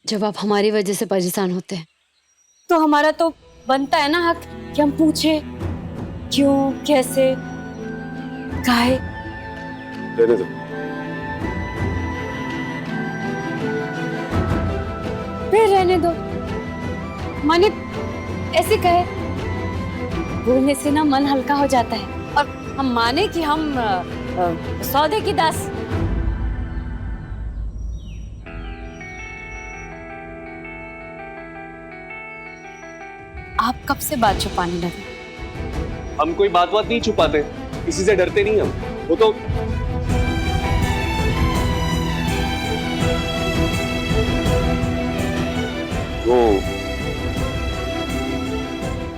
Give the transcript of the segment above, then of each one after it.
जब आप हमारी वजह से परेशान होते हैं। तो हमारा तो बनता है ना हक कि हम पूछे क्यों, कैसे, काहे। रहने दो। फिर रहने दो, माने ऐसे कहे, बोलने से ना मन हल्का हो जाता है और हम माने कि हम सौदे की दास। आप कब से बात छुपाने लगे? हम कोई बात नहीं छुपाते, किसी से डरते नहीं हम। वो तो वो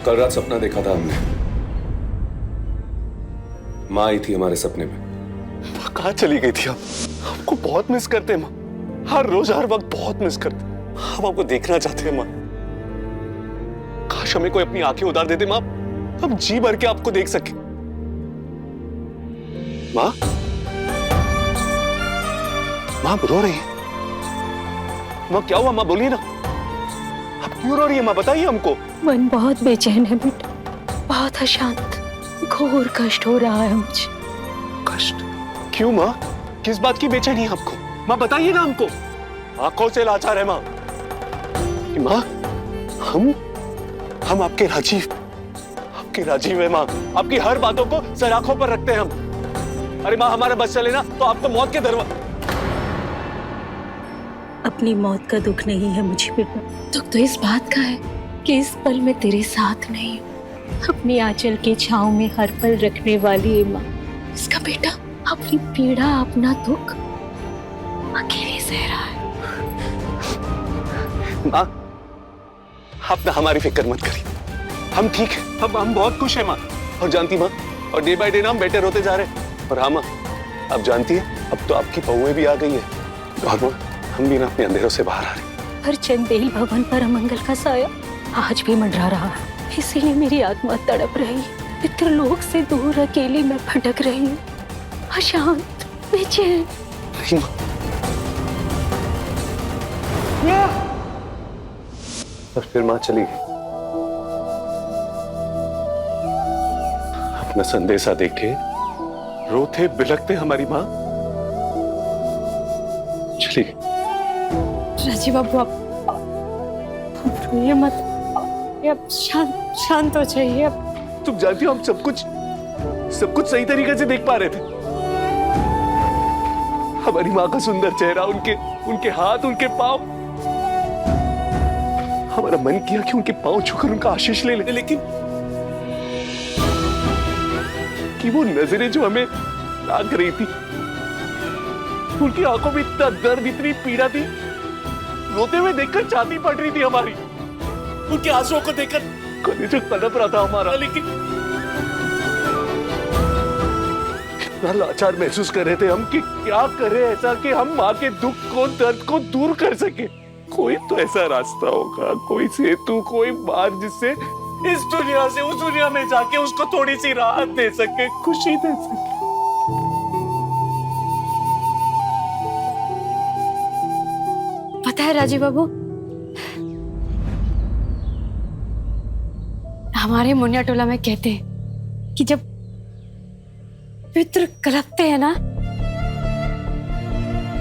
कल रात सपना देखा था हमने। माँ आई थी हमारे सपने में। माँ कहाँ चली गई थी आप? हमको बहुत मिस करते हैं माँ, हर रोज हर वक्त बहुत मिस करते हैं। हम आपको देखना चाहते हैं माँ। काश हमें कोई अपनी आंखें उतार देते माँ, हम जी भर के आपको देख सके। माँ, माँ रो रही है? माँ क्या हुआ? माँ बोलिए ना, आप क्यों रो रही है? माँ बताइए हमको। मन बहुत बेचैन है बेटा, बहुत अशांत, घोर कष्ट हो रहा है मुझे। कष्ट? क्यों माँ? किस बात की बेचैनी है आपको? माँ बताइए ना हमको। आंखों से लाचार है माँ। माँ हम आपके राजीव है माँ। आपकी हर बातों को सर आंखों पर रखते हैं हम। अरे माँ हमारा बस चले ना तो आपको मौत के दरवाजे। अपनी मौत का दुख नहीं है मुझे बेटा, दुख तो इस बात का है कि इस पल में तेरे साथ नहीं हूँ। अपनी आंचल के छांव में हर पल रखने वाली है माँ। इसका बेटा अपनी पीड़ा, अपना दुख अकेले सह रहा है। माँ आप ना हमारी फिक्र मत करिए, हम ठीक है, हम बहुत खुश हैं माँ। और जानती माँ, और डे बाय डे ना हम बेटर होते जा रहे हैं। और हाँ माँ, आप जानती है अब तो आपकी बहुएं भी आ गई है और माँ हम भी ना अपने अंधेरों से बाहर आ रहे हैं। हर चंदेल भवन पर अमंगल का साया आज भी मंडरा रहा है, इसीलिए मेरी आत्मा तड़प रही है। पितृलोक से दूर अकेली मैं भटक रही हूँ, अशांत, बेचैन। नहीं माँ। और फिर माँ चली गई। अपना संदेशा देखे रोते बिलखते हमारी माँ चली गई। राजीव बाबू आप रोइए मत, आप शांत हो जाइए। अब तुम जानती हो हम सब कुछ सही तरीके से देख पा रहे थे। हमारी माँ का सुंदर चेहरा, उनके हाथ, उनके पांव। हमारा मन किया कि उनके पांव छूकर उनका आशीष ले ले, लेकिन कि वो नजरें जो हमें ताक रही थी, उनकी आंखों में इतना दर्द, इतनी पीड़ा थी। रोते हुए देखकर छाती फट रही थी हमारी। उनके आंसुओं को देखकर कलेजा तड़प रहा था हमारा, लेकिन इतना लाचार महसूस कर रहे थे हम कि क्या करें ऐसा कि हम माँ के दुख को, दर्द को दूर कर सके। कोई तो ऐसा रास्ता होगा, कोई सेतु, कोई मार्ग जिससे इस दुनिया से उस दुनिया में जाके उसको थोड़ी सी राहत दे सके, खुशी दे सके। पता है राजीव बाबू, हमारे मुनिया टोला में कहते हैं कि जब पितृ कलपते हैं ना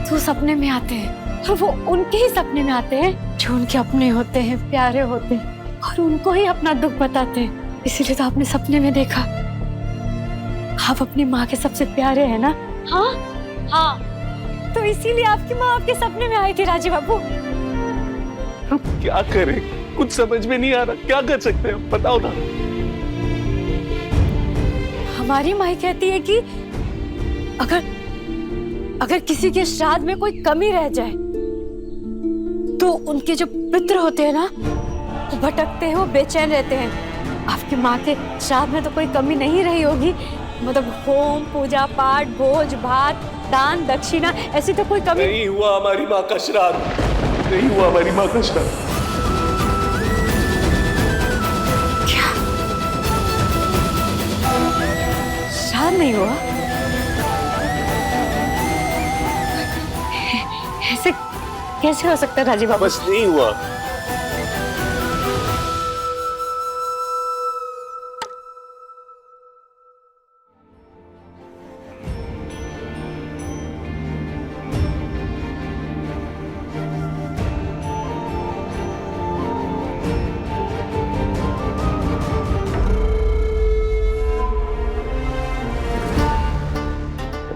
तो सपने में आते हैं, और वो उनके ही सपने में आते हैं जो उनके अपने होते हैं, प्यारे होते हैं, और उनको ही अपना दुख बताते हैं। इसीलिए तो आपने सपने में देखा आप अपनी माँ के सबसे प्यारे हैं ना। हाँ हाँ, तो इसीलिए आपकी माँ आपके सपने में आई थी राजीव बाबू। हम क्या करें, कुछ समझ में नहीं आ रहा, क्या कर सकते हैं बताओ ना। हमारी माँ कहती है कि अगर किसी के श्राद्ध में कोई कमी रह जाए तो उनके जो पितृ होते हैं ना वो भटकते हैं, वो बेचैन रहते हैं। आपकी माँ के श्राद्ध में तो कोई कमी नहीं रही होगी, मतलब होम, पूजा पाठ, भोज भात, दान दक्षिणा, ऐसी तो कोई कमी नहीं हुआ हमारी माँ का श्राद्ध, नहीं हुआ हमारी माँ का श्राद्ध। क्या श्राद्ध नहीं हुआ? कैसे हो सकता है राजीव बाबू? बस नहीं हुआ।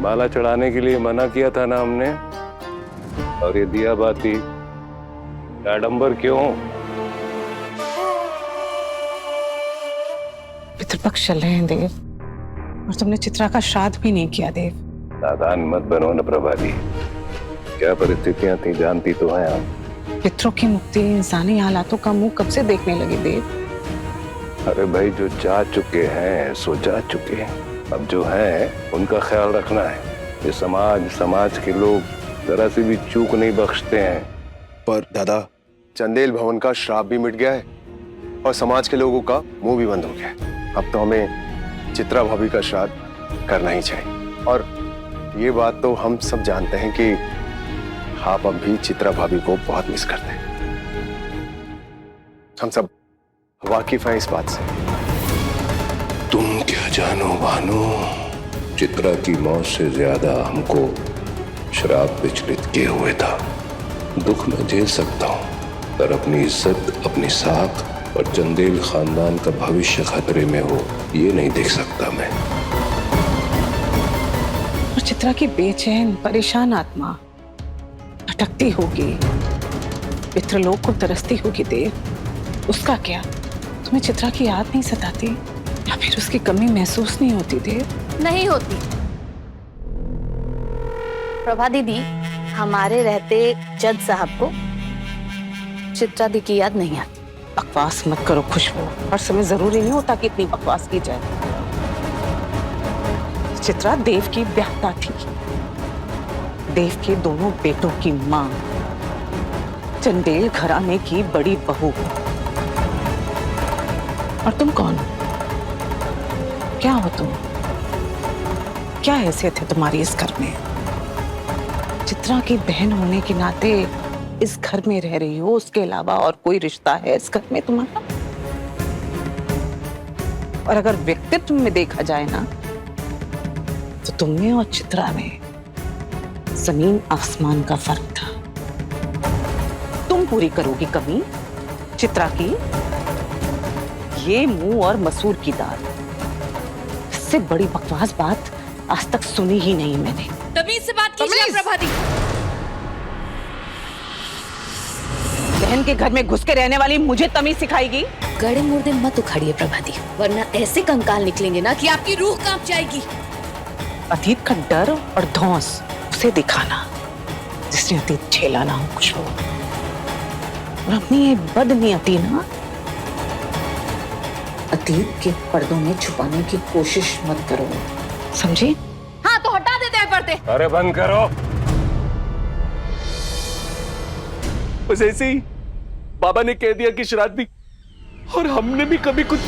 माला चढ़ाने के लिए मना किया था ना हमने, और ये दिया बाती आडंबर क्यों? पितृपक्ष चल रहे हैं देव, और तुमने चित्रा का श्राद्ध भी नहीं किया देव। नादान मत बनो न प्रभारी, क्या परिस्थितियां थी जानती तो हैं आप। पितरों की मुक्ति इंसानी हालातों का मुंह कब से देखने लगे देव? अरे भाई, जो जा चुके हैं सो जा चुके हैं, अब जो है उनका ख्याल रखना है। ये समाज के लोग जरा सी भी चूक नहीं बख्शते हैं। पर दादा, चंदेल भवन का श्राप भी मिट गया है और समाज के लोगों का मुंह भी बंद हो गया है। अब तो हमें चित्रा भाभी का श्राद्ध करना ही चाहिए। और ये बात तो हम सब जानते हैं कि आप अब भी चित्रा भाभी को बहुत मिस करते हैं। हम सब वाकिफ हैं इस बात से। तुम क्या जानो भानु, चित्रा की मौत से ज्यादा हमको श्राप विचलित किए हुए था। दुख मैं झेल सकता हूँ, पर अपनी इज्जत, अपनी साख और चंदेल खानदान का भविष्य खतरे में हो, ये नहीं देख सकता मैं। और चित्रा की बेचैन परेशान आत्मा भटकती होगी, पितृलोक को तरसती होगी देव। उसका क्या? तुम्हें चित्रा की याद नहीं सताती, या फिर उसकी कमी महसूस नहीं होती देव? नहीं होती प्रभा दीदी, हमारे रहते जज साहब को चित्रा दी की याद नहीं आती। बकवास मत करो खुशबू, हर समय जरूरी नहीं होता कि इतनी बकवास की जाए। चित्रा देव की ब्याहता थी, देव के दोनों बेटों की मां, चंदेल घराने की बड़ी बहू। और तुम कौन हो? क्या हो तुम? क्या हैसियत है तुम्हारी इस घर में? चित्रा की बहन होने के नाते इस घर में रह रही हो, उसके अलावा और कोई रिश्ता है इस घर में तुम्हारा? और अगर व्यक्तित्व में देखा जाए ना, तो तुम में और चित्रा में जमीन आसमान का फर्क था। तुम पूरी करोगी कमी चित्रा की? ये मुंह और मसूर की दाल, इससे बड़ी बकवास बात आज तक सुनी ही नहीं मैंने। तमीज से बात कीजिए प्रभादी। बहन के घर में घुस के रहने वाली मुझे तमीज सिखाएगी? गड़े मुर्दे मत उखाड़िए प्रभादी, वरना ऐसे कंकाल निकलेंगे ना कि आपकी रूह कांप जाएगी। अतीत का डर और धौंस उसे दिखाना जिसने अतीत झेला ना हो खुशबू। और अपनी ये बदनीयती ना अतीत के पर्दों में छुपाने की कोशिश मत करो, समझी? हाँ तो हटा देते हैं पर्दे। अरे बंद करो। बस ऐसे ही बाबा ने कह दिया कि श्राद्ध भी, और हमने भी कभी कुछ।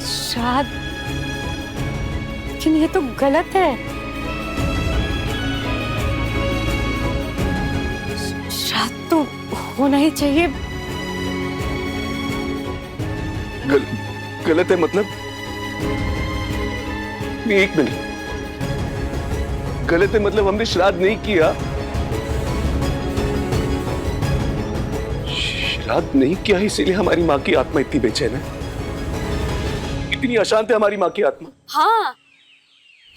श्राद्ध? लेकिन ये तो गलत है। श्राद्ध तो होना ही चाहिए। गलत है मतलब? नहीं, एक मिनट। गलत है मतलब हमने श्राद्ध नहीं किया? श्राद्ध नहीं किया इसीलिए हमारी माँ की आत्मा इतनी बेचैन है, इतनी अशांत है हमारी माँ की आत्मा। हाँ,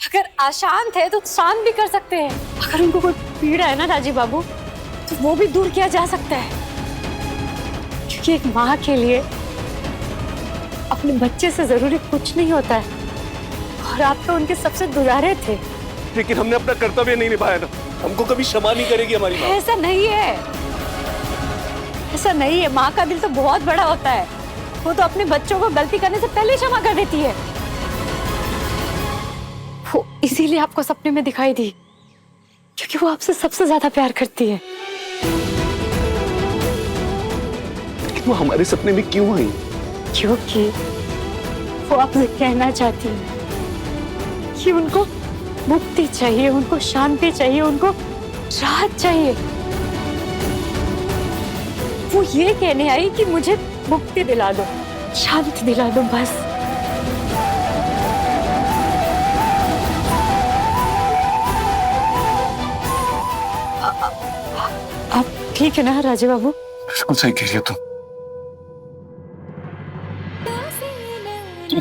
अगर अशांत है तो शांत भी कर सकते हैं। अगर उनको कोई पीड़ा है ना राजीव बाबू, तो वो भी दूर किया जा सकता है। क्योंकि एक माँ के लिए अपने बच्चे से जरूरी कुछ नहीं होता है, और आप तो उनके सबसे दुलारे थे। लेकिन हमने अपना कर्तव्य नहीं निभाया ना, हमको कभी क्षमा नहीं करेगी हमारी माँ। ऐसा नहीं है, ऐसा नहीं है। माँ का दिल तो बहुत बड़ा होता है, वो तो अपने बच्चों को गलती करने से पहले क्षमा कर देती है। वो इसीलिए आपको सपने में दिखाई दी, क्योंकि वो आपसे सबसे ज्यादा प्यार करती है। लेकिन वो हमारे सपने में क्यों आई? क्योंकि वो आपसे कहना चाहती है कि उनको मुक्ति चाहिए, उनको शांति चाहिए, उनको राहत चाहिए। वो ये कहने आई कि मुझे मुक्ति दिला दो, शांति दिला दो बस। आप ठीक है ना राजे बाबू? बिल्कुल सही कह रही हो तुम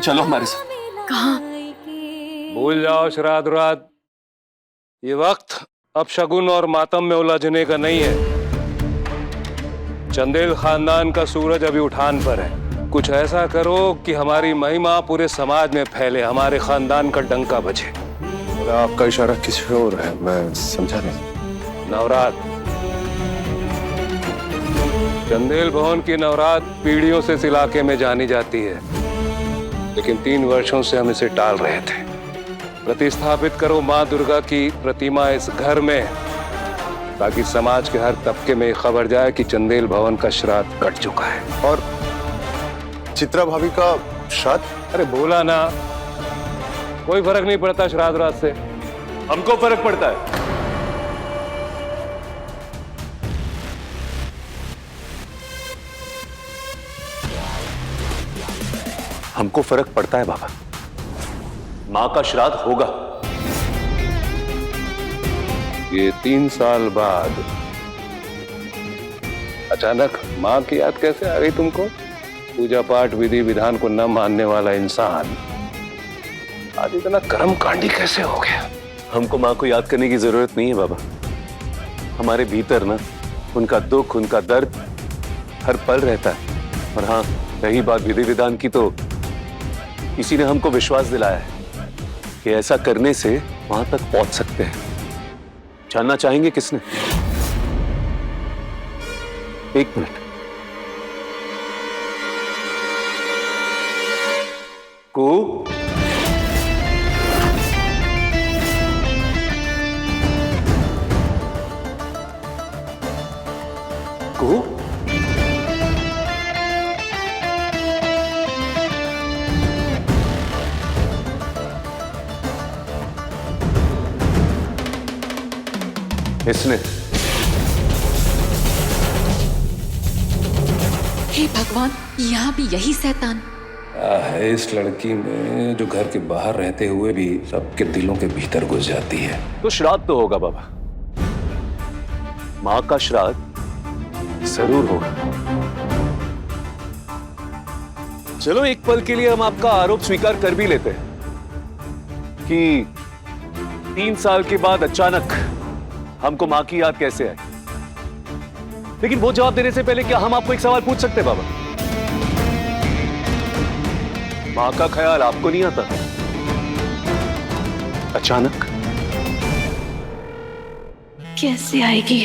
चलो हमारे साथ। कहाँ? भूल जाओ श्राद्ध रात, ये वक्त अब शगुन और मातम में उलझने का नहीं है। चंदेल खानदान का सूरज अभी उठान पर है। कुछ ऐसा करो कि हमारी महिमा पूरे समाज में फैले, हमारे खानदान का डंका बजे। आपका इशारा किस ओर है, मैं समझा नहीं। नवरात, चंदेल भवन की नवरात पीढ़ियों से इस इलाके में जानी जाती है, लेकिन 3 वर्षों से हम इसे टाल रहे थे। प्रतिस्थापित करो माँ दुर्गा की प्रतिमा इस घर में, ताकि समाज के हर तबके में खबर जाए कि चंदेल भवन का श्राद्ध कट चुका है। और चित्रा भाभी का श्राद्ध? अरे बोला ना, कोई फर्क नहीं पड़ता श्राद्ध रात से। हमको फर्क पड़ता है। हमको फर्क पड़ता है बाबा, मां का श्राद्ध होगा। ये 3 साल बाद अचानक माँ की याद कैसे आ गई तुमको? पूजा पाठ विधि विधान को न मानने वाला इंसान आज इतना कर्मकांडी कैसे हो गया? हमको मां को याद करने की जरूरत नहीं है बाबा। हमारे भीतर ना उनका दुख, उनका दर्द हर पल रहता है। और हाँ, रही बात विधि विधान की, तो किसी ने हमको विश्वास दिलाया है कि ऐसा करने से वहां तक पहुंच सकते हैं। जानना चाहेंगे किसने? 1 मिनट। को इसने? हे भगवान, यहाँ भी यही शैतान। क्या है इस लड़की में जो घर के बाहर रहते हुए भी सबके दिलों के भीतर घुस जाती है? तो श्राद्ध तो होगा बाबा, मां का श्राद्ध जरूर होगा। चलो एक पल के लिए हम आपका आरोप स्वीकार कर भी लेते हैं कि 3 साल के बाद अचानक हमको मां की याद कैसे आई। लेकिन वो जवाब देने से पहले क्या हम आपको एक सवाल पूछ सकते हैं बाबा? मां का ख्याल आपको नहीं आता अचानक? कैसे आएगी,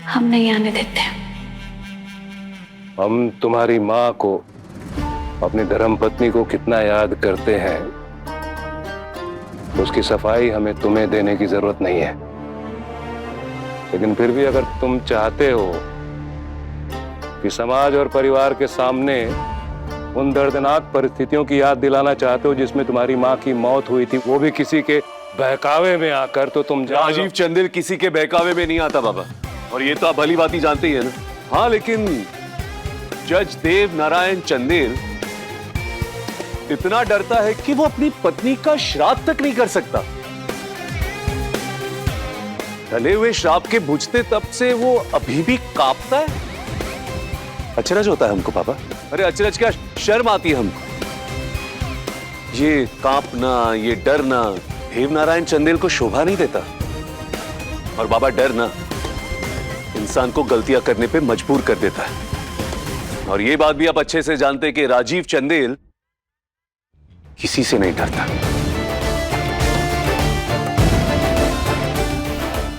हम नहीं आने देते। हम तुम्हारी माँ को, अपनी धर्मपत्नी को कितना याद करते हैं, उसकी सफाई हमें तुम्हें देने की जरूरत नहीं है। लेकिन फिर भी अगर तुम चाहते हो कि समाज और परिवार के सामने उन दर्दनाक परिस्थितियों की याद दिलाना चाहते हो जिसमें तुम्हारी माँ की मौत हुई थी, वो भी किसी के बहकावे में आकर, तो तुम राजीव चंदेल किसी के बहकावे में नहीं आता बाबा, और ये तो आप भली बात ही जानते ही है ना। हाँ, लेकिन जज देव नारायण चंदेल इतना डरता है कि वो अपनी पत्नी का श्राद्ध तक नहीं कर सकता। डले हुए श्राप के बुझते तब से वो अभी भी कांपता है। अचरज होता है हमको पापा। अरे अचरज क्या, शर्म आती है हमको। ये कांपना, ये डरना देवनारायण चंदेल को शोभा नहीं देता। और बाबा, डर ना इंसान को गलतियां करने पे मजबूर कर देता है। और ये बात भी आप अच्छे से जानते हैं कि राजीव चंदेल किसी से नहीं डरता।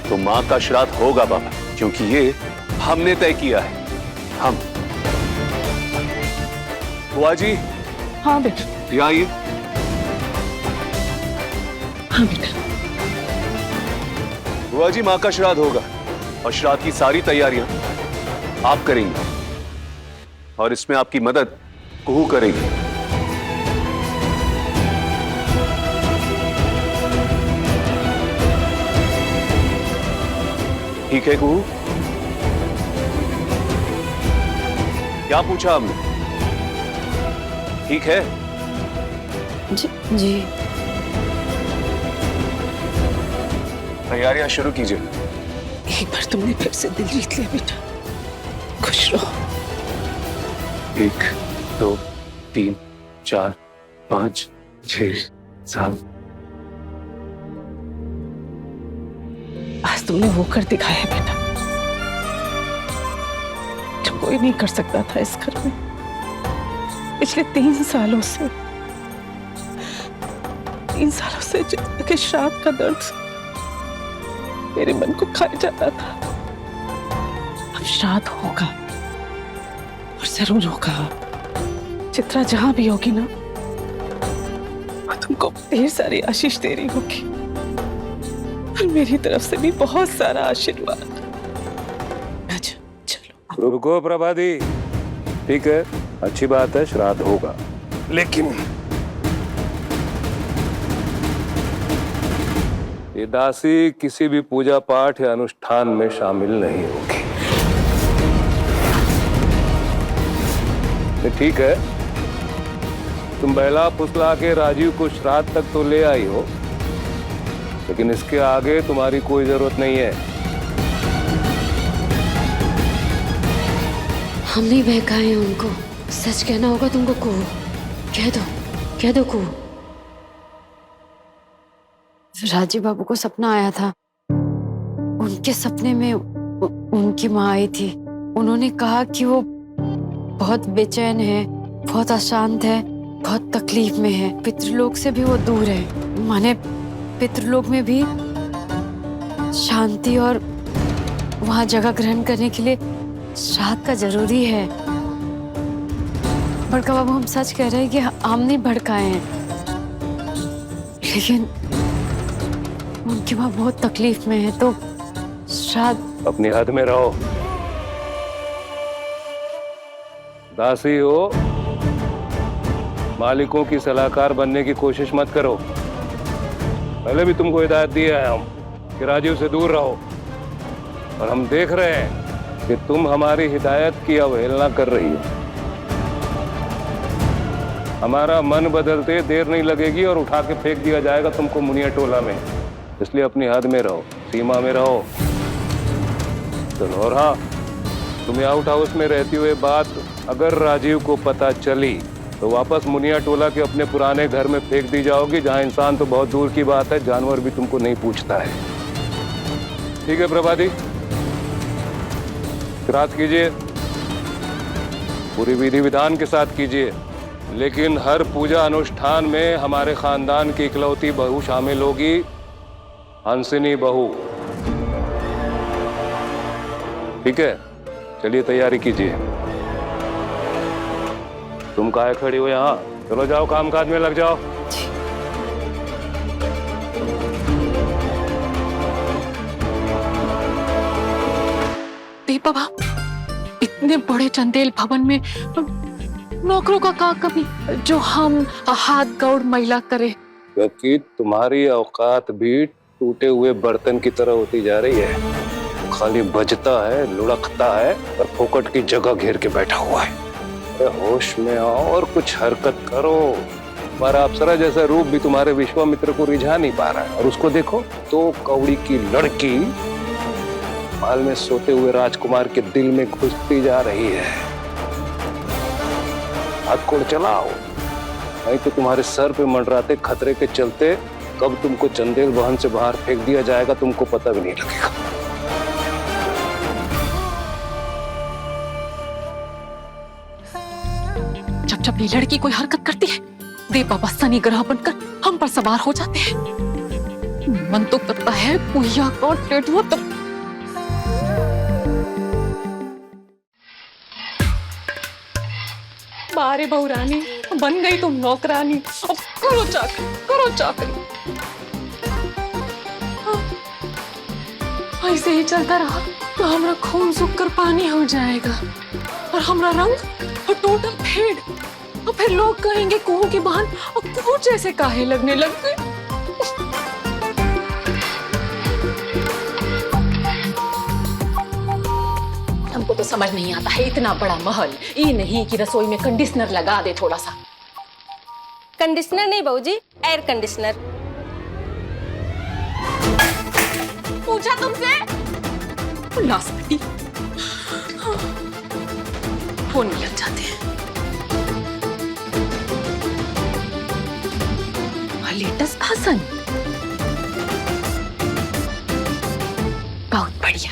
तो मां का श्राद्ध होगा बाबा, क्योंकि ये हमने तय किया है। हम। बुआ जी। हाँ बेटा। ये आइए। हाँ बेटा। बुआ जी, मां का श्राद्ध होगा और श्राद्ध की सारी तैयारियां आप करेंगे और इसमें आपकी मदद कुहू करेगी। ठीक है कुहू? क्या पूछा हमने? ठीक है? जी। तैयारियां शुरू कीजिए। एक बार तुमने फिर से दिल जीत लिया बेटा, खुश रहो। 1 2 3 4 5 6 7। आज तुमने वो कर दिखाया बेटा जो कोई नहीं कर सकता था इस घर में। पिछले 3 सालों से चित्रा के श्राप का दर्द मेरे मन को खाए जाता था। अब श्राद्ध होगा और जरूर होगा। चित्रा जहां भी होगी ना, वो तुमको ढेर सारी आशीष दे रही होगी और मेरी तरफ से भी बहुत सारा आशीर्वाद। अच्छा चलो। रुको प्रभादी, ठीक है, अच्छी बात है, श्राद्ध होगा, लेकिन ये दासी किसी भी पूजा पाठ या अनुष्ठान में शामिल नहीं होगी। ये ठीक है, तुम बहला फुसला के राजीव को श्राद्ध तक तो ले आई हो, लेकिन इसके आगे तुम्हारी कोई जरूरत नहीं है। हम नहीं बहकाए हैं उनको, सच कहना होगा तुमको कुहू। कह दो कुहू। राजीव बाबू को सपना आया था, उनके सपने में उनकी माँ आई थी। उन्होंने कहा कि वो बहुत बेचैन है, बहुत अशांत है, बहुत तकलीफ में है, पितृलोक से भी वो दूर है। माने पितृलोक में भी शांति और वहां जगह ग्रहण करने के लिए श्राद्ध का जरूरी है। बड़का बाबू, हम सच कह रहे हैं कि हम नहीं भड़काए हैं, लेकिन उनकी माँ बहुत तकलीफ में है, तो श्राद्ध। अपनी हद में रहो, दासी हो, मालिकों की सलाहकार बनने की कोशिश मत करो। पहले भी तुमको हिदायत दी है हम कि राजीव से दूर रहो, और हम देख रहे हैं कि तुम हमारी हिदायत की अवहेलना कर रही हो। हमारा मन बदलते देर नहीं लगेगी और उठा के फेंक दिया जाएगा तुमको मुनिया टोला में। इसलिए अपनी हद में रहो, सीमा में रहो। चलो, और हाँ, तुम्हें आउट हाउस में रहते हुए बात अगर राजीव को पता चली तो वापस मुनिया टोला के अपने पुराने घर में फेंक दी जाओगी, जहां इंसान तो बहुत दूर की बात है, जानवर भी तुमको नहीं पूछता है। ठीक है प्रभादी, श्राद्ध कीजिए, पूरी विधि विधान के साथ कीजिए, लेकिन हर पूजा अनुष्ठान में हमारे खानदान की इकलौती बहू शामिल होगी, हंसिनी बहू। ठीक है, चलिए तैयारी कीजिए। तुम काहे खड़ी हो यहाँ? चलो जाओ, काम काज में लग जाओ। बे बाबा, इतने बड़े चंदेल भवन में नौकरों का काम कभी जो हम हाथ गौड़ मैला करे। क्योंकि तुम्हारी औकात भी टूटे हुए बर्तन की तरह होती जा रही है। खाली बजता है, लुढ़कता है और फोकट की जगह घेर के बैठा हुआ है। होश में आओ और कुछ हरकत करो। हमारा अप्सरा जैसा रूप भी तुम्हारे विश्वामित्र को रिझा नहीं पा रहा है, और उसको देखो, तो कौड़ी की लड़की महल में सोते हुए राजकुमार के दिल में घुसती जा रही है। हाथ कोड़ चलाओ, नहीं तो तुम्हारे सर पे मंडराते खतरे के चलते कब तुमको चंदेल भवन से बाहर फेंक दिया जाएगा तुमको पता भी नहीं लगेगा। जब ये लड़की कोई हरकत करती है, देव बाबा शनि ग्रह बनकर हम पर सवार हो जाते हैं। मन तो करता है पुहिया को टेटुआ तक। बारे बहुरानी, बन गई तुम नौकरानी, अब करो चाकरी, करो चाकरी। ऐसे ही चलता रहा तो हमारा खून सूख कर पानी हो जाएगा और हमारा रंग टोटल फेड, और फिर लोग कहेंगे कुहू की बहन और कुहू जैसे काहे लगने लग गए। तो समझ नहीं आता है, इतना बड़ा महल, ये नहीं कि रसोई में कंडीशनर लगा दे थोड़ा सा। कंडीशनर नहीं बहू जी, एयर कंडीशनर। पूछा तुमसे? लास्ट बेटी, फोन में लग जाते हैं। लेटेस्ट भाषण, बहुत बढ़िया।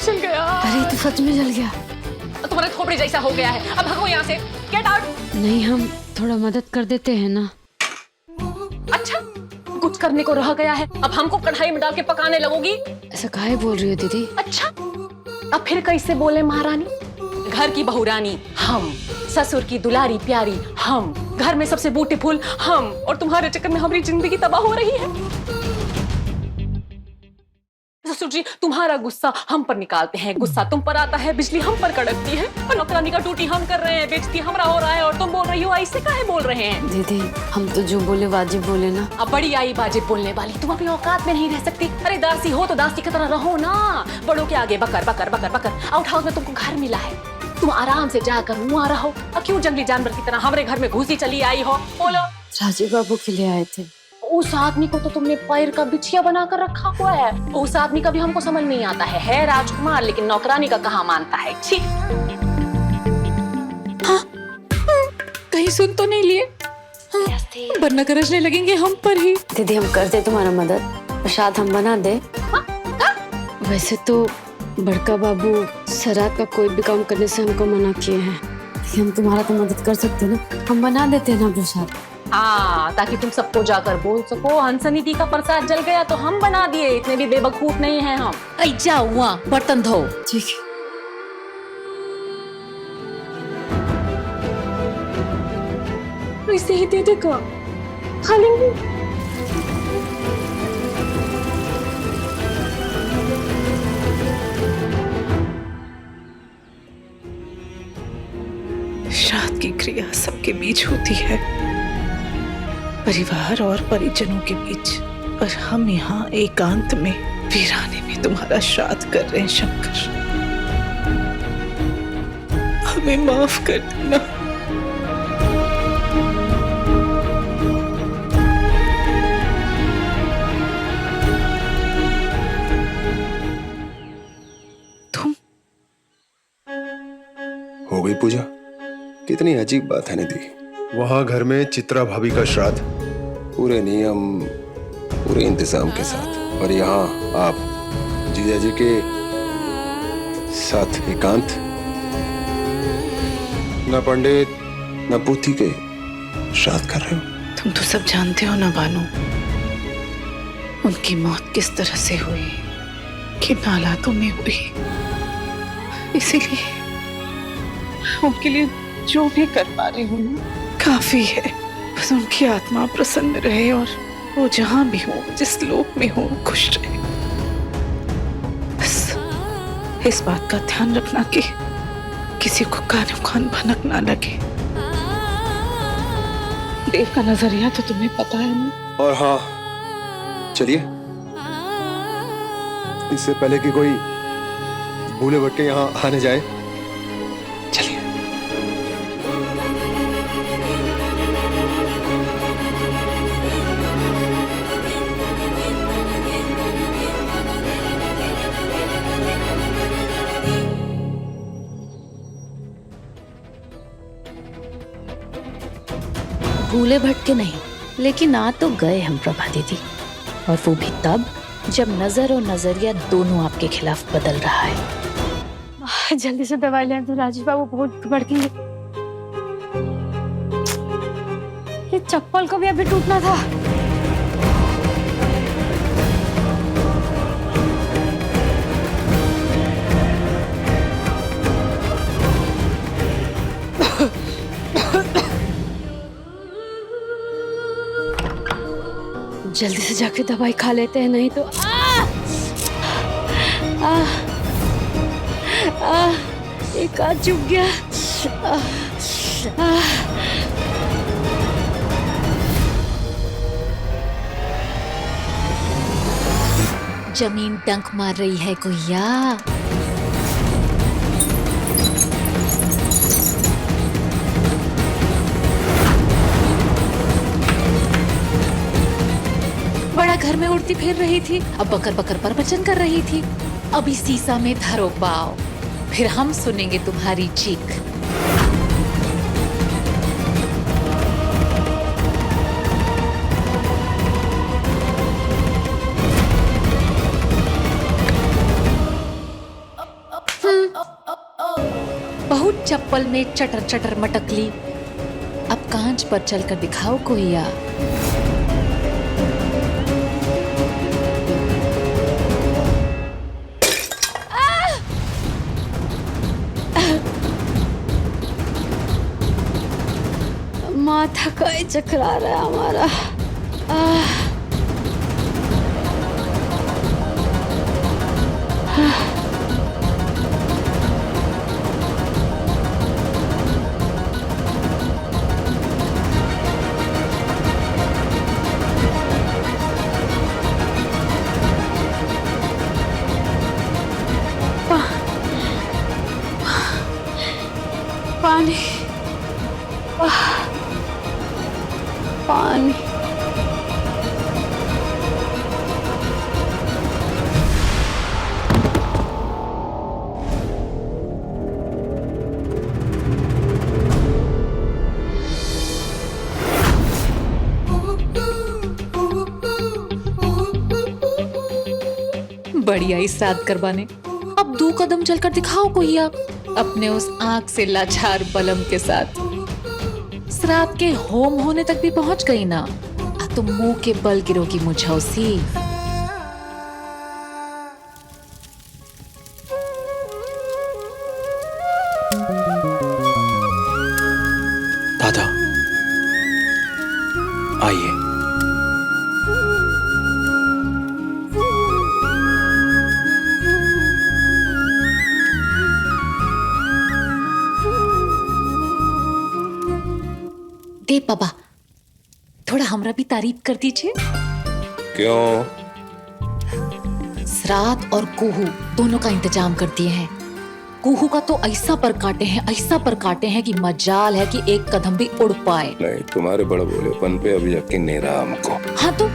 चल गया। अरे तो सच में जल गया। तुम्हारे खोपड़ी जैसा हो गया है, अब भागो यहाँ से, गेट आउट। नहीं, हम थोड़ा मदद कर देते हैं ना। अच्छा, कुछ करने को रह गया है, अब हमको कढ़ाई में डाल के पकाने लगोगी? ऐसा काहे बोल रही हो दीदी? अच्छा, अब फिर कैसे बोले महारानी? घर की बहुरानी हम, ससुर की दुलारी प्यारी हम, घर में सबसे ब्यूटीफुल हम, और तुम्हारे चक्कर में हमारी जिंदगी तबाह हो रही है। ससुर जी, तुम्हारा गुस्सा हम पर निकालते हैं, गुस्सा तुम पर आता है, बिजली हम पर कड़कती है, और नौकरानी का ड्यूटी हम कर रहे हैं, बेइज्जती हमरा हो रहा है, और तुम बोल रही हो ऐसे काहे बोल रहे हैं? दीदी, हम तो जो बोले वाजिब बोले ना। अब बड़ी आई बाजिब बोलने वाली, तुम अपनी औकात में नहीं रह सकती। अरे दासी हो तो दासी की तरह रहो ना, बड़ों के आगे बकर बकर बकर बकर। आउट हाउस में तुमको घर मिला है, तुम आराम से जाकर वहाँ रहो, और क्यों जंगली जानवर की तरह हमारे घर में घुसी चली आई हो? बोलो। राजीव बाबू के लिए आए थे। उस आदमी को तो तुमने पैर का बिछिया बनाकर रखा हुआ है, उस आदमी का भी हमको समझ नहीं आता है राजकुमार, लेकिन नौकरानी का कहाँ मानता है। छी। हाँ, कहीं सुन तो नहीं लिए? हाँ, वरना गरजने लगेंगे हम पर ही। दीदी, हम कर दे तुम्हारा मदद, प्रसाद हम बना दे। हाँ? वैसे तो बड़का बाबू सरात का कोई भी काम करने से हमको मना किए हैं, लेकिन हम तुम्हारा तो मदद कर सकते ना, हम बना देते ना प्रसाद। हाँ, ताकि तुम सबको जाकर बोल सको हंसनी दी का प्रसाद जल गया तो हम बना दिए, इतने भी बेवकूफ नहीं है हम। ऐ जाओ वहाँ बर्तन धो। ठीक है। इसे ही दे देगा, खा लेंगे। श्राद्ध की क्रिया सबके बीच होती है, परिवार और परिजनों के बीच, पर हम यहाँ एकांत में वीराने में तुम्हारा श्राद्ध कर रहे हैं। शंकर, हमें माफ कर देना। तुम हो गई पूजा? कितनी अजीब बात है निधि, वहां घर में चित्रा भाभी का श्राद्ध, पूरे नियम, पूरे इंतजाम के साथ, और यहाँ आप जीजा जी के साथ एकांत, न पंडित न पुथी के श्राद्ध कर रहे हो। तुम तो सब जानते हो ना बानू, उनकी मौत किस तरह से हुई, किन हालातों में हुई, इसीलिए उनके लिए जो भी कर पा रही हूँ काफी है। बस उनकी आत्मा प्रसन्न रहे, और वो जहां भी हो, जिस लोक में हो, खुश रहे। बस इस बात का ध्यान रखना कि किसी को कानो कान भनक ना लगे। देव का नजरिया तो तुम्हें पता है ना। और हाँ, चलिए, इससे पहले कि कोई भूले भटके यहाँ आने जाए, चलिए। भूले भटके नहीं, लेकिन आ तो गए हम प्रभा दीदी, और वो भी तब जब नजर और नजरिया दोनों आपके खिलाफ बदल रहा है। जल्दी से दवाई लें तो राजीव बाबू बहुत भड़केंगे। ये चप्पल को भी अभी टूटना था। जल्दी से जाके दवाई खा लेते हैं, नहीं तो एक हाथ चुभ गया। जमीन डंक मार रही है गुहिया। बड़ा घर में उड़ती फिर रही थी, अब बकर बकर पर वचन कर रही थी। अभी सीसा में धरो पाओ, फिर हम सुनेंगे तुम्हारी चीख। बहुत चप्पल में चटर चटर मटक ली, अब कांच पर चलकर दिखाओ कोहिया। माथा का चकरा रहा है हमारा। पानी पानी। बड़ी आई श्राद्ध करवाने, अब 2 कदम चलकर दिखाओ कोहिया अपने उस आंख से लाचार बलम के साथ। श्राद्ध के होम होने तक भी पहुंच गई ना, तुम मुंह के बल गिरोगी मुझौसी। दादा आइए। देव बाबा, थोड़ा हमरा भी तारीफ कर दीजिए। क्यों? श्राद्ध और कुहू दोनों का इंतजाम कर दिए हैं। कुहू का तो ऐसा पर काटे हैं कि मजाल है कि एक कदम भी उड़ पाए। नहीं, तुम्हारे बड़े बोलेपन पे अभी यकीन नहीं रहा हमको। हाँ तो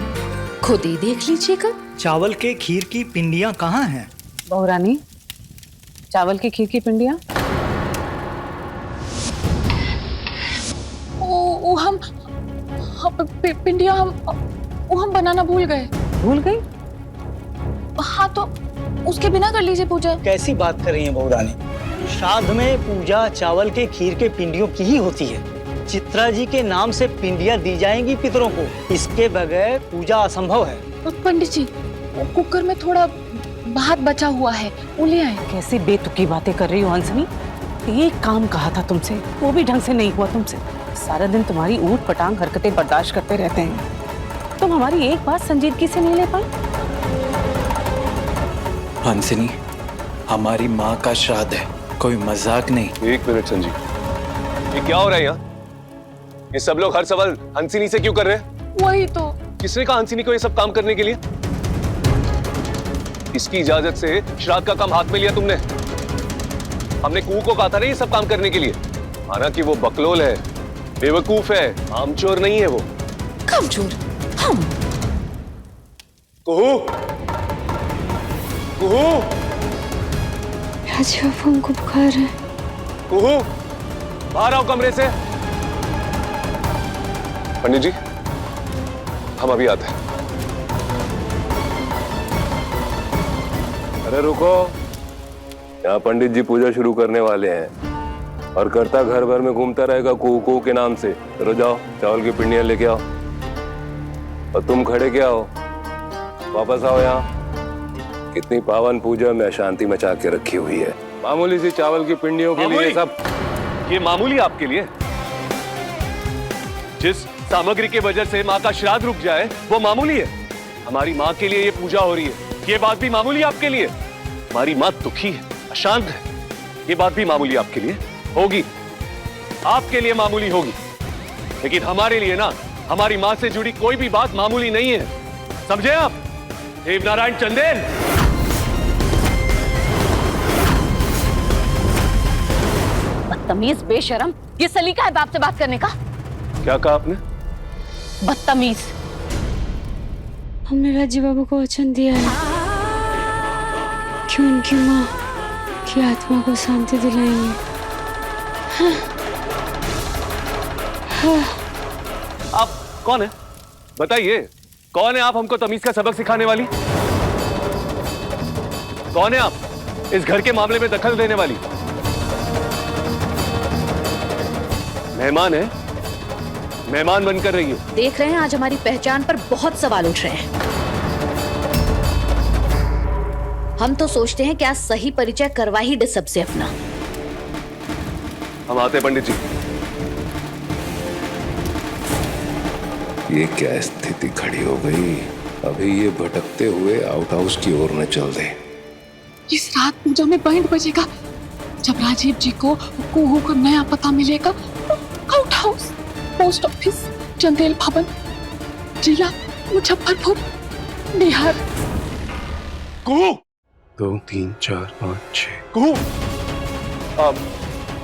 खुद ही देख लीजिएगा। चावल के खीर की पिंडियाँ कहाँ हैं? बहुरानी, चावल की खीर की पिंडियाँ? पिंडिया हम बनाना भूल गए। भूल गई? हाँ तो उसके बिना कर लीजिए पूजा। कैसी बात कर रही हैं बहुरानी? श्राद्ध में पूजा चावल के खीर के पिंडियों की ही होती है। चित्रा जी के नाम से पिंडियाँ दी जाएंगी पितरों को, इसके बगैर पूजा असंभव है। पंडित जी, कुकर में थोड़ा भात बचा हुआ है, वो ले आए। कैसी बेतुकी बातें कर रही हो हंसनी? एक काम कहा था तुमसे, वो भी ढंग से नहीं हुआ तुमसे। सारा दिन तुम्हारी ऊट पटांग हरकतें बर्दाश्त करते रहते हैं। तुम हमारी एक बात संजीदगी से नहीं ले पाए। हंसनी, हमारी माँ का श्राद्ध है, कोई मजाक नहीं। 1 मिनट संजीव, ये क्या हो रहा है यहाँ? ये सब लोग हर सवाल हंसिनी से क्यों कर रहे हैं? वही तो। किसने कहा हंसिनी को ये सब काम करने के लिए? इसकी इजाजत से श्राद्ध का काम हाथ में लिया तुमने? हमने कुहू को कहा था ना ये सब काम करने के लिए। माना कि वो बकलोल है, बेवकूफ है, आमचोर नहीं है वो। कामचोर हम? कुहू, कुहू, राजा हमको बुखार है। कुहू, बाहर आओ कमरे से। पंडित जी, हम अभी आते हैं। अरे रुको, यहाँ पंडित जी पूजा शुरू करने वाले हैं और करता घर भर में घूमता रहेगा कुहू कुहू के नाम से। चलो जाओ, चावल की पिंडियां लेके आओ। और तुम खड़े क्या हो? वापस आओ यहाँ। कितनी पावन पूजा में अशांति मचा के रखी हुई है। मामूली सी चावल की पिंडियों के लिए सब। ये मामूली आपके लिए? जिस सामग्री के वजह से माँ का श्राद्ध रुक जाए वो मामूली है। हमारी माँ के लिए ये पूजा हो रही है, ये बात भी मामूली आपके लिए? हमारी माँ दुखी है, अशांत है, ये बात भी मामूली आपके लिए होगी? आपके लिए मामूली होगी, लेकिन हमारे लिए ना, हमारी माँ से जुड़ी कोई भी बात मामूली नहीं है। समझे आप? देवनारायण चंदेल, बदतमीज, बेशरम, ये सलीका है बाप से बात करने का? क्या कहा आपने? बदतमीज। हमने राजी बाबू को वचन दिया है कि उनकी माँ की आत्मा को शांति दिलाएंगे। आप कौन है? बताइए, कौन है आप? हमको तमीज का सबक सिखाने वाली? कौन है आप इस घर के मामले में दखल देने वाली? मेहमान है, मेहमान बनकर रही हो। देख रहे हैं आज हमारी पहचान पर बहुत सवाल उठ रहे हैं। हम तो सोचते हैं कि आज सही परिचय करवा ही दे सबसे अपना। हम आते पंडित जी। ये क्या स्थिति खड़ी हो गई? अभी ये भटकते हुए आउट हाउस की ओर न चल दे। इस रात पूजा में बैंड बजेगा। जब राजीव जी को कुहू का नया पता मिलेगा, out house, post office, Chandel भवन, जिला मुजफ्फरपुर, बिहार। कुहू 2 3 4 5 6। कुहू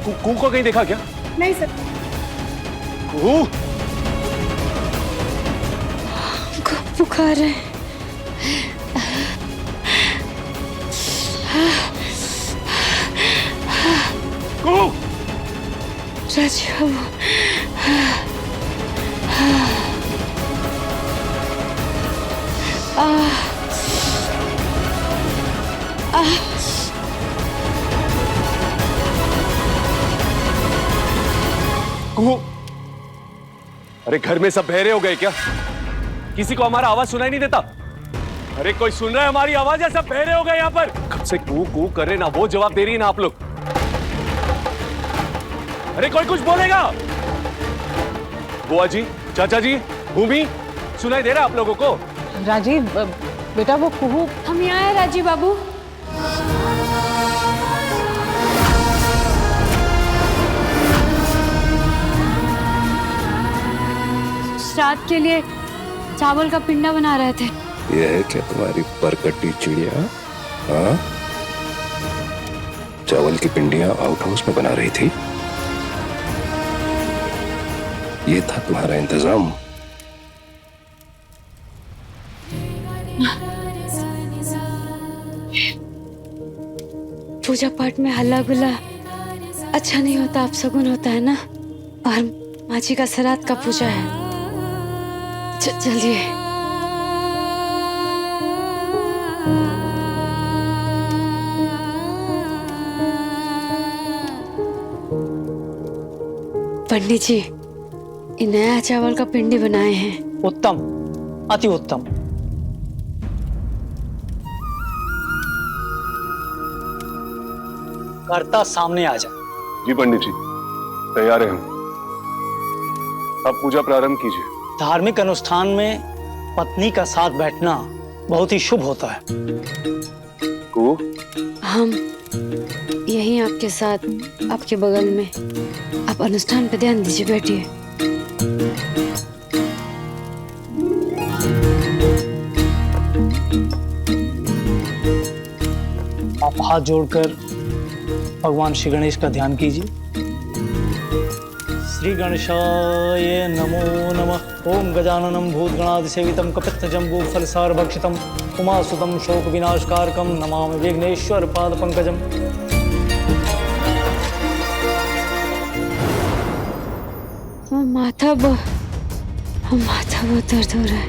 कुहू को कहीं देखा क्या? नहीं सर। कुहू बुखार है। कुहू राजी बाबू, कुहू, अरे घर में सब बहरे हो गए क्या? किसी को हमारा आवाज सुनाई नहीं देता? अरे कोई सुन रहा है हमारी आवाज? या सब बहरे हो गए यहाँ पर? कब से कू कू कर रहे ना, वो जवाब दे रही है ना आप लोग। अरे कोई कुछ बोलेगा? बुआ जी, चाचा जी, भूमि, सुनाई दे रहा है आप लोगों को? राजीव बेटा, वो कुहू। हम यहाँ हैं राजी बाबू। श्राद्ध के लिए चावल का पिंडा बना रहे थे। यह है क्या तुम्हारी परकटी चिड़िया? हाँ, चावल की पिंडियां आउट हाउस में बना रही थी? ये था तुम्हारा इंतजाम? पूजा पाठ में हल्ला गुल्ला अच्छा नहीं होता, अपशगुन होता है ना। और माँ जी का श्राद्ध का पूजा है। चलिए। पंडित जी, ये नया चावल का पिंडी बनाए हैं। उत्तम, अति उत्तम। कर्ता सामने आ जाए। जी पंडित जी, तैयार हैं हम। अब पूजा प्रारंभ कीजिए। धार्मिक अनुष्ठान में पत्नी का साथ बैठना बहुत ही शुभ होता है। कुहू, हम यहीं आपके साथ, आपके बगल में। आप अनुष्ठान पे ध्यान दीजिए, बैठिए। आप हाथ जोड़कर भगवान श्री गणेश का ध्यान कीजिए। श्री गणेशाय नमो नमः। ओम गजाननम भूतगणाधिसेवितम कपित्थजम्बू फलसार भक्षितम उमासुतम शोक विनाशकारकम नमामि विघ्नेश्वर पाद पंकजम। माथा बहुत दर्द हो रहा है।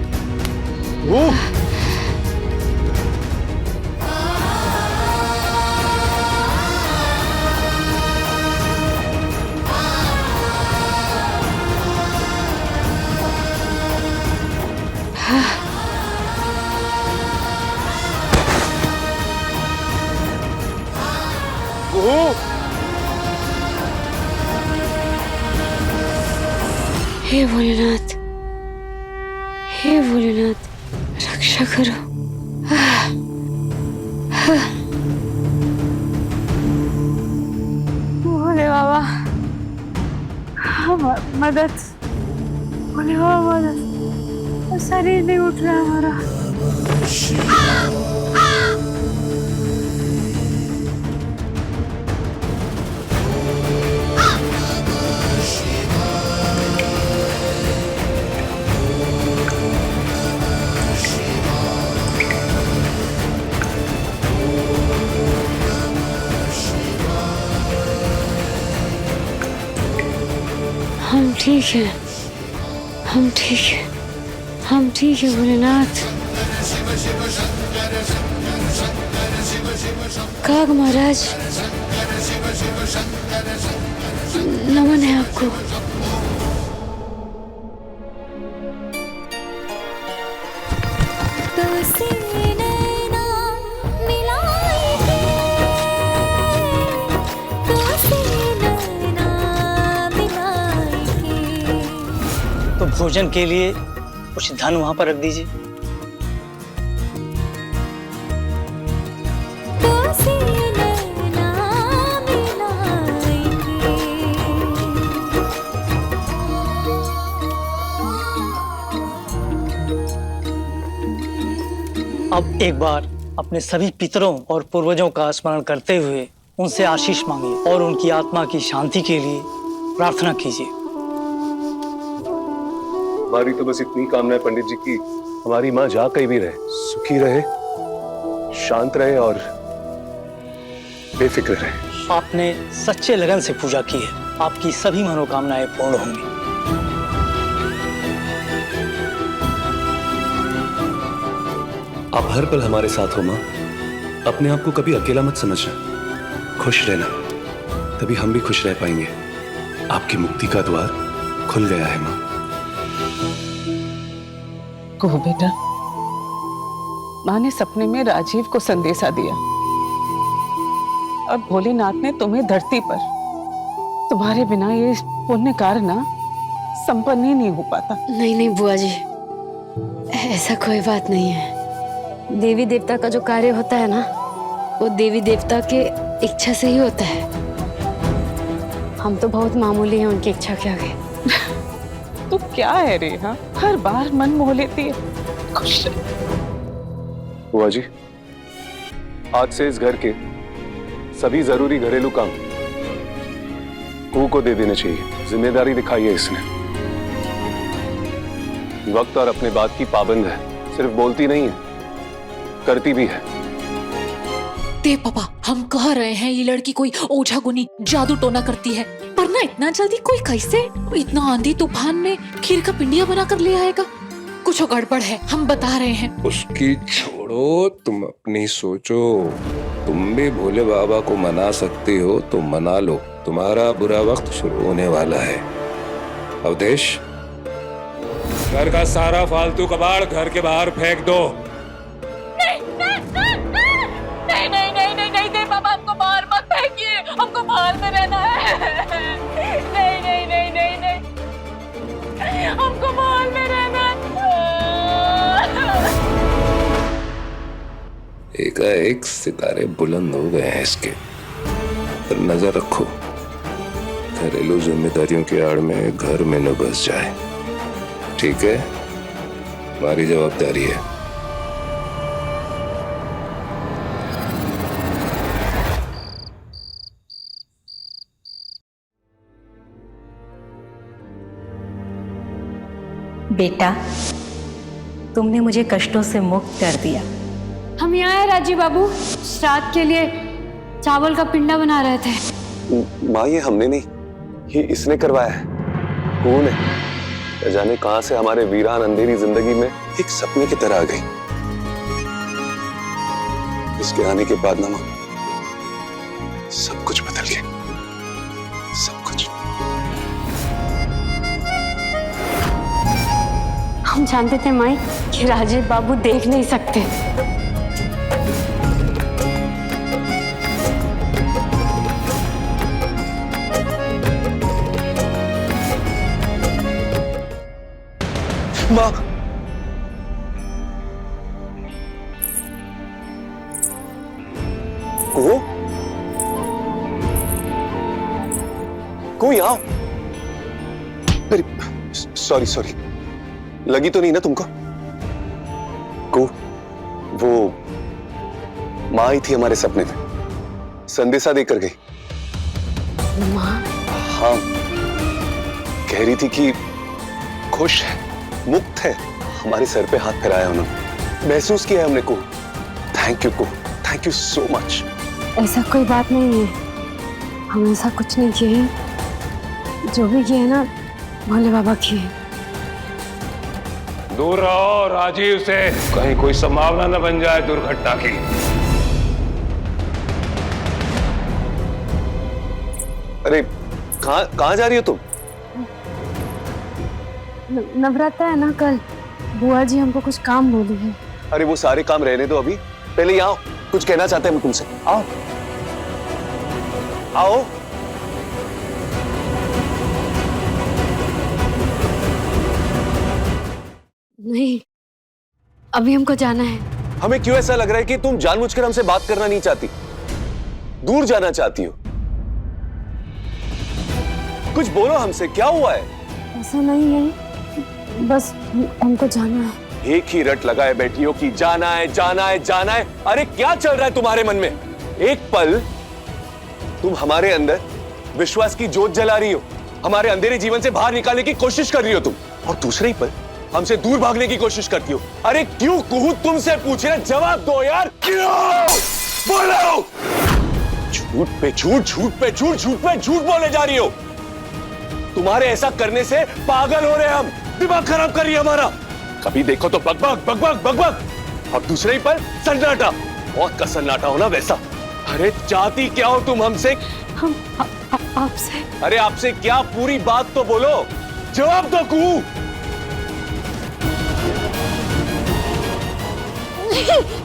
हे भोलेनाथ, हे भोलेनाथ, रक्षा करो। भोले बाबा मदद, भोले बाबा मदद। शरीर नहीं उठ रहा हमारा। हम ठीक हैं, हम ठीक हैं, हम ठीक हैं भोलेनाथ। काग महाराज, नमन है आपको। तो भोजन के लिए कुछ धन वहां पर रख दीजिए। अब एक बार अपने सभी पितरों और पूर्वजों का स्मरण करते हुए उनसे आशीष मांगिए और उनकी आत्मा की शांति के लिए प्रार्थना कीजिए। हमारी तो बस इतनी कामना है पंडित जी की हमारी माँ जहाँ कहीं भी रहे, सुखी रहे, शांत रहे और बेफिक्र रहे। आपने सच्चे लगन से पूजा की है, आपकी सभी मनोकामनाएं पूर्ण होंगी। आप हर पल हमारे साथ हो माँ। अपने आप को कभी अकेला मत समझना, खुश रहना, तभी हम भी खुश रह पाएंगे। आपकी मुक्ति का द्वार खुल गया है माँ। को बेटा, माँ ने सपने में राजीव को संदेशा दिया और भोलेनाथ ने तुम्हें धरती पर तुम्हारे बिना ये पुण्य कार्य ना संपन्न ही नहीं हो पाता। नहीं नहीं बुआ जी, ऐसा कोई बात नहीं है। देवी देवता का जो कार्य होता है ना, वो देवी देवता के इच्छा से ही होता है। हम तो बहुत मामूली हैं उनकी इच्छा के आगे। तो क्या है रेहा, हर बार मन मोह लेती है। खुश बुआ जी, आज से इस घर के सभी जरूरी घरेलू काम कुहू को दे देने चाहिए। जिम्मेदारी दिखाई है इसने। वक्त और अपने बात की पाबंद है, सिर्फ बोलती नहीं है, करती भी है। देव पापा, हम कह रहे हैं ये लड़की कोई ओझा गुनी जादू टोना करती है, पर ना इतना जल्दी कोई कैसे इतना आंधी तूफान में खीर का पिंडिया बनाकर ले आएगा? कुछ गड़बड़ है, हम बता रहे हैं। उसकी छोड़ो, तुम अपनी सोचो। तुम भी भोले बाबा को मना सकती हो तो मना लो, तुम्हारा बुरा वक्त शुरू होने वाला है। अवधेश, घर का सारा फालतू कबाड़ घर के बाहर फेंक दो। नहीं देव पापा, हमको बाहर मत फेंकिए, हमको बाहर में रहना है। नहीं, हमको बाहर में रहना है। एकाएक सितारे बुलंद हो गए हैं इसके, पर नजर रखो घरेलू जिम्मेदारियों की आड़ में घर में न बस जाए। ठीक है, हमारी जवाबदारी है। बेटा, तुमने मुझे कष्टों से मुक्त कर दिया। हम यहाँ हैं राजीव बाबू, श्राद्ध के लिए चावल का पिंडा बना रहे थे। माँ, ये हमने नहीं, ये इसने करवाया है। कौन है? न जाने कहां से हमारे वीरान अंधेरी जिंदगी में एक सपने की तरह आ गई। इसके आने के बाद ना माँ, सब कुछ बदल गया, सब कुछ। हम जानते थे माई कि राजीव बाबू देख नहीं सकते। माँ, कोई आओ। सॉरी, लगी तो नहीं ना तुमको? वो माँ आई थी हमारे सपने में, संदेशा देकर गई। माँ? हाँ, कह रही थी कि खुश है, मुक्त है। हमारे सर पे हाथ फिराया उन्होंने, महसूस किया है हमने को। Thank you so much. ऐसा कोई बात नहीं है, हम ऐसा कुछ नहीं किए हैं। जो भी किए ना भोले बाबा किए। दूर रहो राजीव से, कहीं कोई संभावना न बन जाए दुर्घटना की। अरे कहाँ जा रही हो तुम? नवरात्र है ना कल, बुआ जी हमको कुछ काम बोली है। अरे वो सारे काम रहने दो अभी, पहले यहाँ आओ, कुछ कहना चाहते हैं हम तुमसे। आओ आओ। नहीं, अभी हमको जाना है। हमें क्यों ऐसा लग रहा है कि तुम जानबूझकर हमसे बात करना नहीं चाहती, दूर जाना चाहती हो? कुछ बोलो हमसे, क्या हुआ है? ऐसा नहीं है, बस हमको जाना है। एक ही रट लगाए बैठी हो कि जाना है जाना है जाना है। अरे क्या चल रहा है तुम्हारे मन में? एक पल तुम हमारे अंदर विश्वास की जोत जला रही हो, हमारे अंधेरे जीवन से बाहर निकालने की कोशिश कर रही हो तुम, और दूसरे ही पल हमसे दूर भागने की कोशिश करती हो। अरे क्यों कुहू, तुमसे पूछ रहे, जवाब दो यार, क्यों? बोलो। झूठ पे झूठ, झूठ पे झूठ, झूठ पे झूठ बोले जा रही हो। तुम्हारे ऐसा करने से पागल हो रहे हम, दिमाग खराब कर रही है हमारा। कभी देखो तो बकबक बकबक बकबक, और दूसरे ही पर सन्नाटा, मौत का सन्नाटा हो ना वैसा। अरे चाहती क्या हो तुम हमसे? हम आपसे। अरे आपसे क्या, पूरी बात तो बोलो, जवाब दो कुहू।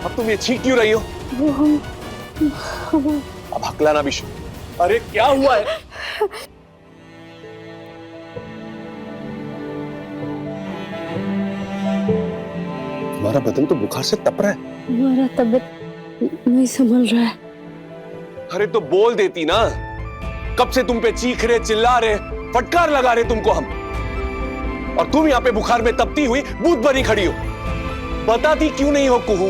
अब तुम ये छींक क्यों रही हो? वो हम अब हकलाना भी शुरू। अरे क्या हुआ है? तुम्हारा बदन तो बुखार से तप रहा है। हमारा तबीयत नहीं संभल रहा है। अरे तो बोल देती ना, कब से तुम पे चीख रहे, चिल्ला रहे, फटकार लगा रहे तुमको हम, और तुम यहाँ पे बुखार में तपती हुई भूत बनी खड़ी हो। बताती क्यों नहीं हो कुहू?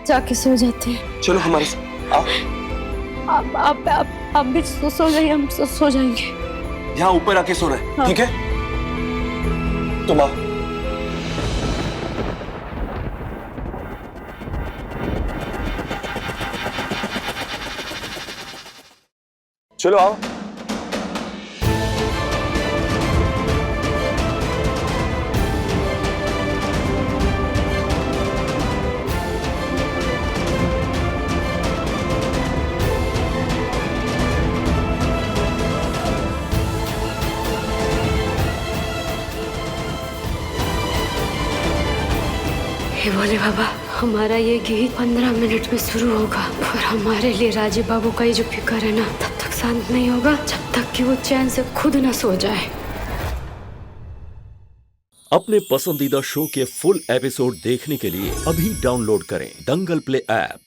जाके सो जाते हैं। चलो हमारे साथ आओ। आप भी सो जाइए, हम सो जाएंगे। यहाँ ऊपर आके सो रहे, हाँ। ठीक है? तुम आओ। चलो आओ। हे भोले बाबा, हमारा ये गीत 15 मिनट में शुरू होगा, और हमारे लिए राजीव बाबू का ये जो फिक्र है ना, तब तक शांत नहीं होगा जब तक कि वो चैन से खुद न सो जाए। अपने पसंदीदा शो के फुल एपिसोड देखने के लिए अभी डाउनलोड करें दंगल प्ले ऐप।